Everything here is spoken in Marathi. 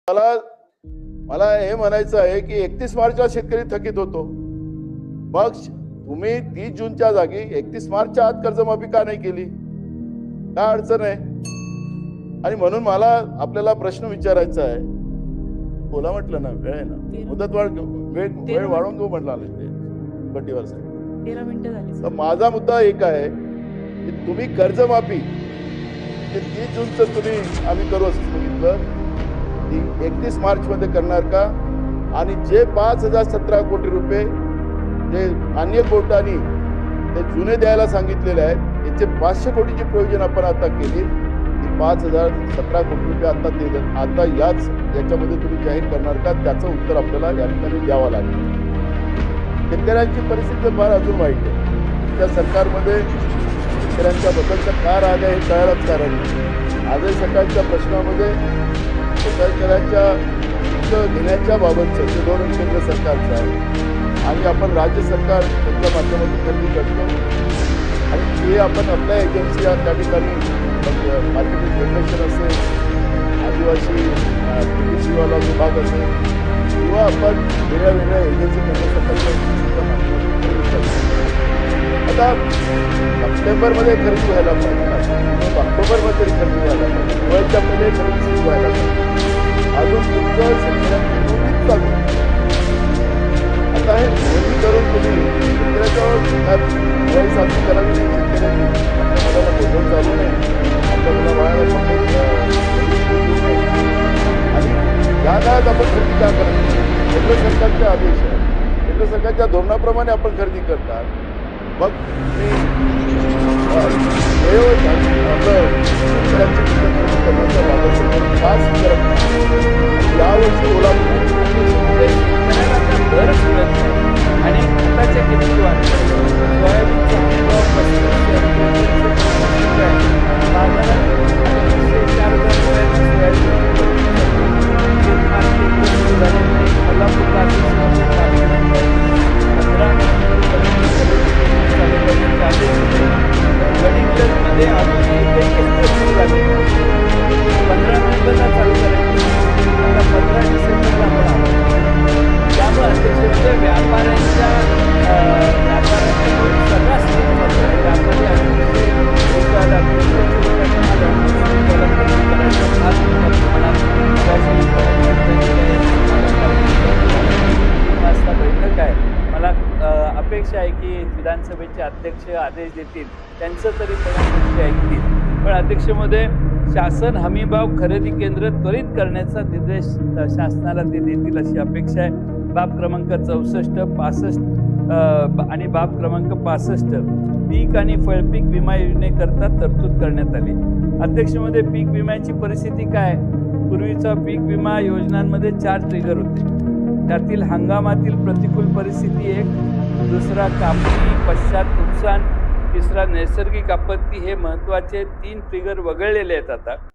मला मला हे म्हणायचं आहे की 31 मार्चला शेतकरी थकीत होतो, मग तुम्ही 30 जूनच्या जागी 31 मार्चच्या आत कर्जमाफी का नाही केली? काय अडचण आहे? आणि म्हणून मला आपल्याला प्रश्न विचारायचा आहे. बोला म्हटलं ना, वेळ आहे ना, मुदत वाढ वेळ वाढवून घेऊ म्हटलं आले ते पट्टीवर साहेब. 13 मिनिटं झाली. तर माझा मुद्दा एक आहे की तुम्ही कर्जमाफी 30 जूनचं तुम्ही आम्ही करू असं सांगितलं, 31 मार्च मध्ये करणार का? आणि जे 5017 कोटी रुपये जे मान्य कोर्टाने ते जुने द्यायला सांगितलेले आहेत, याचे 500 कोटीची प्रोव्हिजन आपण आता केली. 5017 कोटी रुपये आता याच्यामध्ये तुम्ही जाहीर करणार का? त्याचं उत्तर आपल्याला या ठिकाणी द्यावं लागेल. शेतकऱ्यांची परिस्थिती फार अजून वाईट आहे. त्या सरकारमध्ये शेतकऱ्यांच्या बद्दलचा का राग आहे हे कळायलाच कारण नाही. आजही सकाळच्या प्रश्नामध्ये शेतकऱ्यांच्या हित घेण्याच्या बाबतचं जे धोरण केंद्र सरकारचं आहे आणि आपण राज्य सरकार त्यांच्या माध्यमातून खरेदी करतो आणि ते आपण आपल्या एजन्सी त्या ठिकाणी मार्केटिंग फेडरेशन असेल, आदिवासी कृषीवाला विभाग असेल किंवा आपण वेगळ्या एजन्सी केंद्र सरकारच्या माध्यमातून खरेदी करतो. आता सप्टेंबरमध्ये खरेदी व्हायला पाहिजे, ऑक्टोबरमध्ये खरेदी व्हायला पाहिजे, दिवाळीच्या पहिले खरेदी सुरू व्हायला पाहिजे. अजून तुमचं शेतकऱ्यांची नोंदणी चालू आहे. आता हे नोंदणी करून तुम्ही शेतकऱ्याच्यावर दिवाळी साजरी करावी नाही. शेतकऱ्यांनी आपल्या मुलाला भोजन चालू नाही, आपल्या मुलाबाळाला आणि या काळात आपण खरेदी का करत नाही? केंद्र सरकारचे आदेश आहे, केंद्र सरकारच्या धोरणाप्रमाणे आपण खरेदी करतात. मग तुम्ही यावर्षी आणि खताच्या किमती वाढल्या. सोयाबीनचा हमीभाव 15 नोव्हेंबरला चालू करायची, आता 15 डिसेंबरला आपण आहोत. त्यामुळे अध्यक्षांच्या व्यापाऱ्यांच्या सगळा स्थिती व्यापारी अतिशय वाजता बैठक आहे. मला अपेक्षा आहे की विधानसभेचे अध्यक्ष आदेश देतील, त्यांचं तरी पण ऐकतील. पण अध्यक्ष महोदय, शासन हमीभाव खरेदी केंद्र त्वरित करण्याचा निर्देश शासनाला ते देतील अशी अपेक्षा आहे. बाब क्रमांक 64, 65 आणि बाब क्रमांक 65 पीक आणि फळपीक विमा योजनेकरता तरतूद करण्यात आली. अध्यक्ष महोदय, पीक विम्याची परिस्थिती काय? पूर्वीचा पीक विमा योजनांमध्ये 4 ट्रिगर होते. त्यातील हंगामातील प्रतिकूल परिस्थिती 1, दुसरा कापणी पश्चात नुकसान, तिसरा नैसर्गिक आपत्ती हे महत्त्वाचे 3 ट्रिगर वगळलेले आहेत आता.